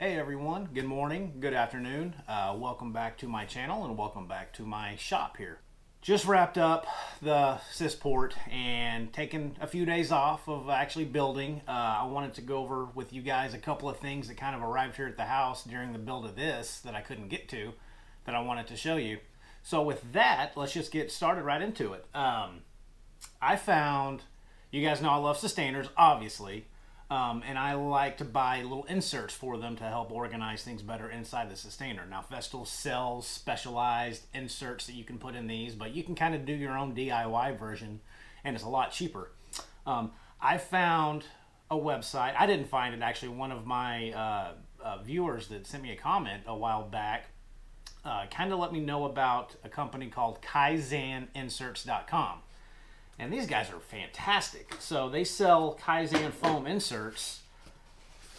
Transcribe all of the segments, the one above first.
Hey everyone, good morning, good afternoon. Welcome back to my channel and welcome back to my shop here. Just wrapped up the Sysport and taken a few days off of actually building. I wanted to go over with you guys a couple of things that kind of arrived here at the house during the build of this that I couldn't get to that I wanted to show you. So with that, let's just get started right into it. I found, you guys know I love Systainers, obviously. And I like to buy little inserts for them to help organize things better inside the Systainer. Now, Festool sells specialized inserts that you can put in these, but you can kind of do your own DIY version, and it's a lot cheaper. I found a website. I didn't find it, actually. One of my viewers that sent me a comment a while back kind of let me know about a company called KaizenInserts.com. And these guys are fantastic. So they sell Kaizen foam inserts.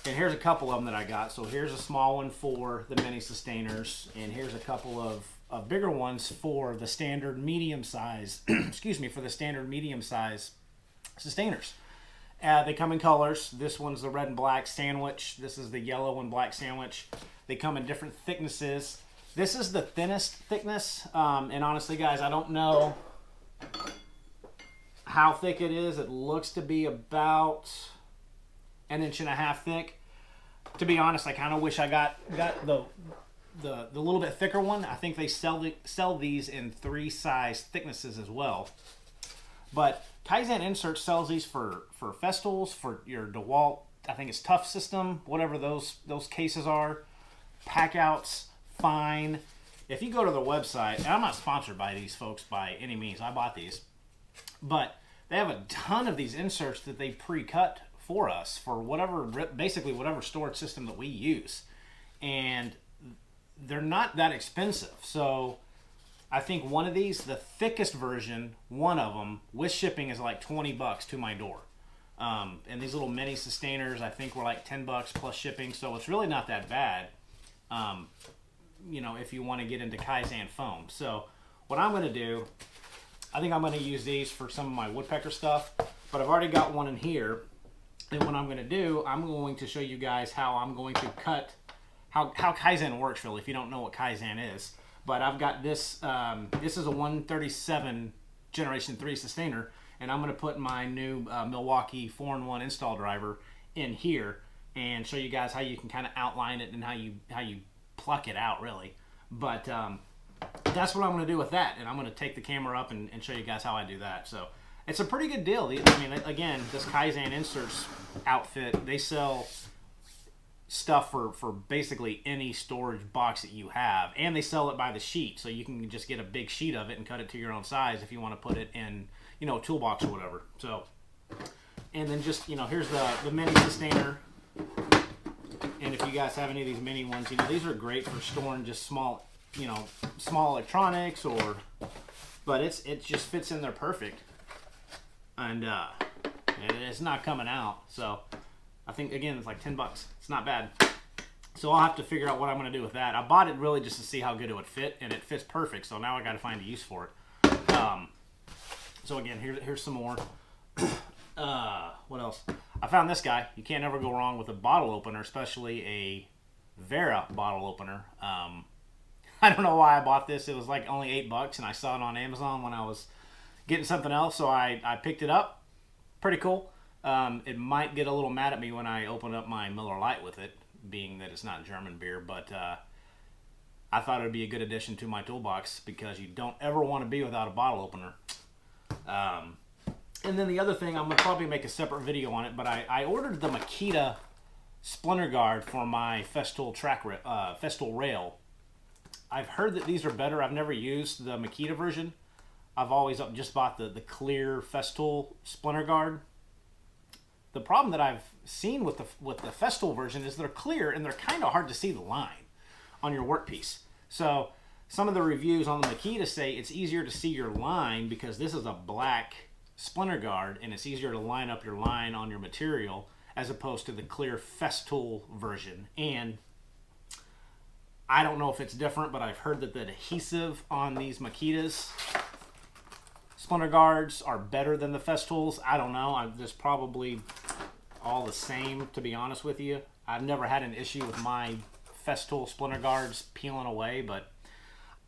And here's a couple of them that I got. So here's a small one for the mini Systainers. And here's a couple of bigger ones for the standard medium size, excuse me, for the standard medium size Systainers. They come in colors. This one's the red and black sandwich. This is the yellow and black sandwich. They come in different thicknesses. This is the thinnest thickness. And honestly, guys, I don't know how thick it is. It looks to be about 1.5 inches thick. To be honest, I kind of wish I got the little bit thicker one. I think they sell these in 3 size thicknesses as well. But Kaizen Inserts sells these for Festools, for your DeWalt, I think it's Tough System, whatever those cases are. Packouts, fine. If you go to their website, and I'm not sponsored by these folks by any means, I bought these. But they have a ton of these inserts that they pre-cut for us for whatever, basically whatever storage system that we use. And they're not that expensive. So I think one of these, the thickest version, one of them, with shipping is like 20 bucks to my door. And these little mini Systainers, I think were like 10 bucks plus shipping. So it's really not that bad, you know, if you want to get into Kaizen foam. So what I'm going to do, I think I'm going to use these for some of my woodpecker stuff, but I've already got one in here. And what I'm going to do, I'm going to show you guys how I'm going to cut, how Kaizen works really, if you don't know what Kaizen is. But I've got this, this is a 137 Generation 3 Systainer, and I'm going to put my new Milwaukee 4-in-1 install driver in here and show you guys how you can kind of outline it and how you pluck it out really. But that's what I'm going to do with that, and I'm going to take the camera up and show you guys how I do that. So it's a pretty good deal. I mean, again, this Kaizen Inserts outfit, they sell stuff for basically any storage box that you have, and they sell it by the sheet, so you can just get a big sheet of it and cut it to your own size if you want to put it in, you know, a toolbox or whatever. So, and then just, you know, here's the mini Systainer. And if you guys have any of these mini ones, you know, these are great for storing just small, you know, small electronics, or, but it just fits in there perfect, and it's not coming out. So I think, again, it's like 10 bucks. It's not bad. So I'll have to figure out what I'm going to do with that. I bought it really just to see how good it would fit, and it fits perfect. So now I got to find a use for it. So again, here's some more. What else? I found this guy. You can't ever go wrong with a bottle opener, especially a Wera bottle opener. I don't know why I bought this. It was like only 8 bucks, and I saw it on Amazon when I was getting something else, so I picked it up. Pretty cool. It might get a little mad at me when I open up my Miller Lite with it, being that it's not German beer, but I thought it would be a good addition to my toolbox because you don't ever want to be without a bottle opener. And then the other thing, I'm going to probably make a separate video on it, but I ordered the Makita splinter guard for my Festool Festool rail. I've heard that these are better. I've never used the Makita version. I've always just bought the clear Festool splinter guard. The problem that I've seen with the Festool version is they're clear and they're kind of hard to see the line on your workpiece. So some of the reviews on the Makita say it's easier to see your line because this is a black splinter guard and it's easier to line up your line on your material as opposed to the clear Festool version. And I don't know if it's different, but I've heard that the adhesive on these Makitas splinter guards are better than the Festools. I don't know. There's probably all the same, to be honest with you. I've never had an issue with my Festool splinter guards peeling away, but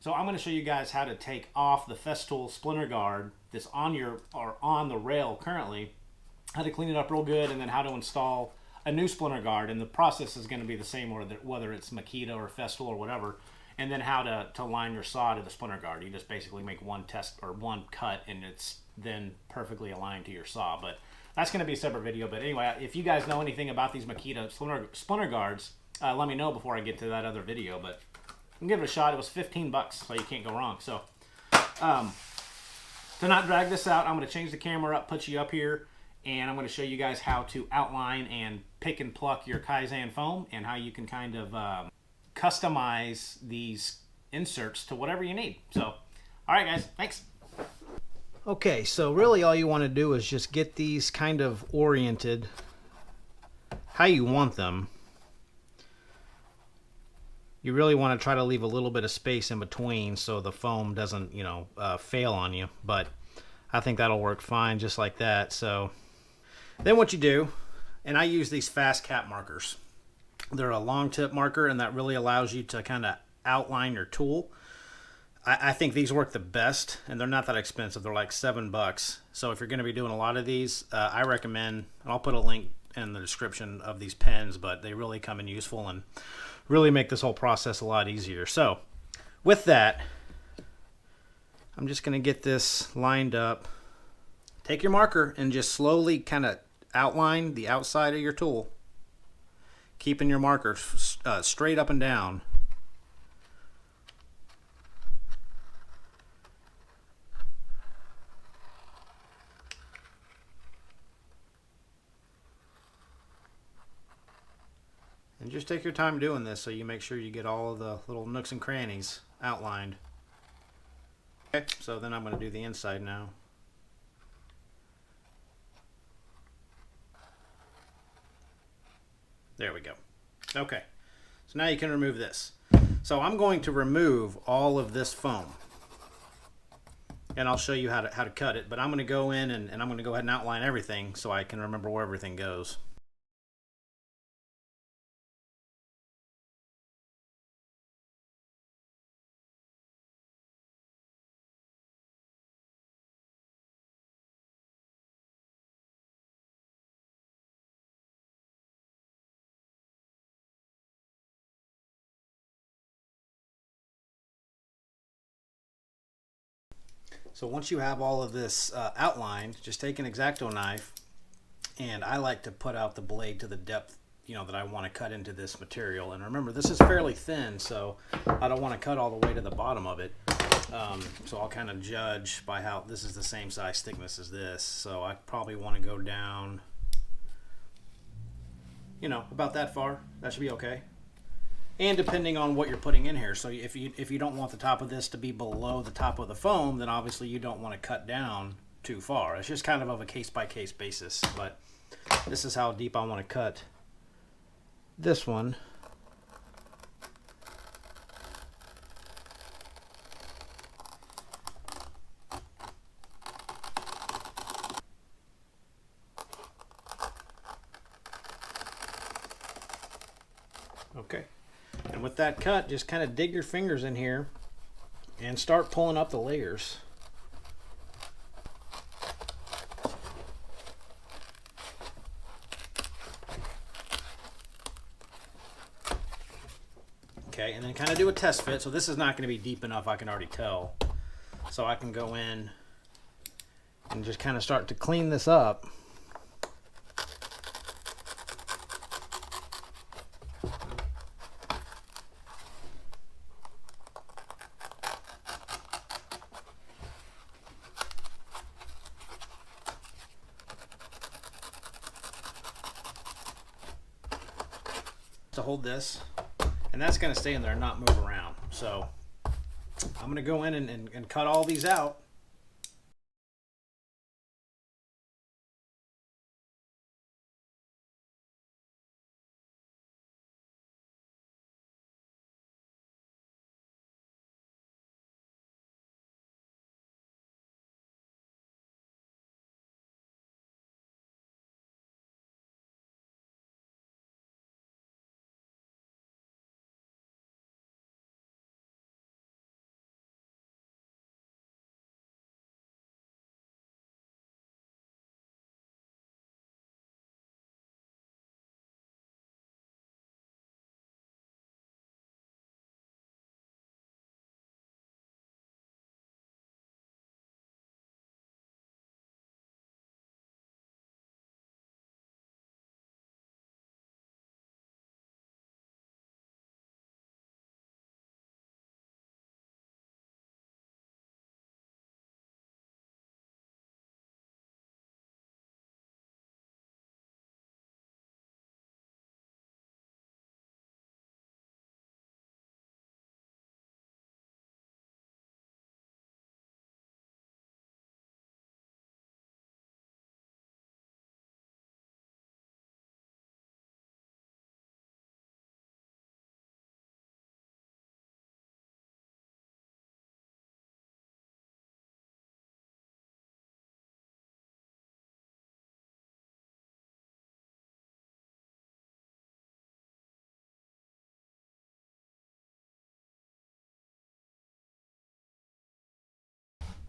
so I'm going to show you guys how to take off the Festool splinter guard that's on your or on the rail currently, how to clean it up real good, and then how to install a new splinter guard. And the process is going to be the same whether it's Makita or Festool or whatever. And then how to line your saw to the splinter guard. You just basically make one test or one cut, and it's then perfectly aligned to your saw. But that's going to be a separate video. But anyway, if you guys know anything about these Makita splinter guards, let me know before I get to that other video. But you can give it a shot. It was 15 bucks, so you can't go wrong. So to not drag this out, I'm going to change the camera up, put you up here, and I'm going to show you guys how to outline and pick and pluck your Kaizen foam, and how you can kind of customize these inserts to whatever you need. So, all right, guys, thanks. Okay, so really all you want to do is just get these kind of oriented how you want them. You really want to try to leave a little bit of space in between so the foam doesn't, you know, fail on you. But I think that'll work fine just like that. So then what you do, and I use these Fastcap markers. They're a long tip marker, and that really allows you to kind of outline your tool. I think these work the best, and they're not that expensive. They're like $7. So if you're going to be doing a lot of these, I recommend, and I'll put a link in the description of these pens, but they really come in useful and really make this whole process a lot easier. So with that, I'm just going to get this lined up. Take your marker and just slowly kind of outline the outside of your tool, keeping your marker straight up and down. And just take your time doing this so you make sure you get all of the little nooks and crannies outlined. Okay, so then I'm going to do the inside now. There we go. Okay, so now you can remove this. So I'm going to remove all of this foam, and I'll show you how to cut it, but I'm going to go in and I'm going to go ahead and outline everything so I can remember where everything goes. So once you have all of this outlined, just take an X-Acto knife, and I like to put out the blade to the depth, you know, that I want to cut into this material. And remember, this is fairly thin, so I don't want to cut all the way to the bottom of it. So I'll kind of judge by how this is the same size thickness as this. So I probably want to go down, you know, about that far. That should be okay. And depending on what you're putting in here, so if you don't want the top of this to be below the top of the foam, then obviously you don't want to cut down too far. It's just kind of a case-by-case basis, but this is how deep I want to cut this one. Okay. And with that cut, just kind of dig your fingers in here and start pulling up the layers. Okay, and then kind of do a test fit. So this is not going to be deep enough, I can already tell. So I can go in and just kind of start to clean this up. To hold this, and that's going to stay in there and not move around. So I'm going to go in and cut all these out.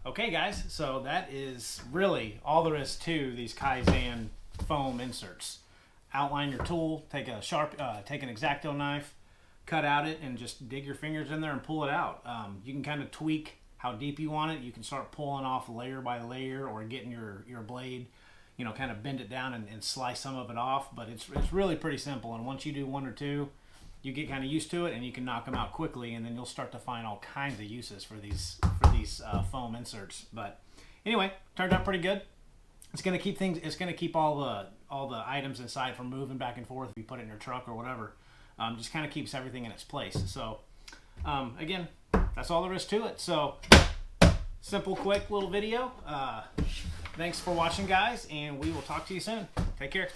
Okay guys, so that is really all there is to these Kaizen foam inserts. Outline your tool, take a take an X-Acto knife, cut out it, and just dig your fingers in there and pull it out. You can kind of tweak how deep you want it. You can start pulling off layer by layer, or getting your blade, you know, kind of bend it down and slice some of it off. But it's really pretty simple, and once you do one or two, you get kind of used to it, and you can knock them out quickly, and then you'll start to find all kinds of uses for these foam inserts. But anyway, turned out pretty good. It's gonna keep things. It's gonna keep all the items inside from moving back and forth if you put it in your truck or whatever. Just kind of keeps everything in its place. So again, that's all there is to it. So simple, quick little video. Thanks for watching, guys, and we will talk to you soon. Take care.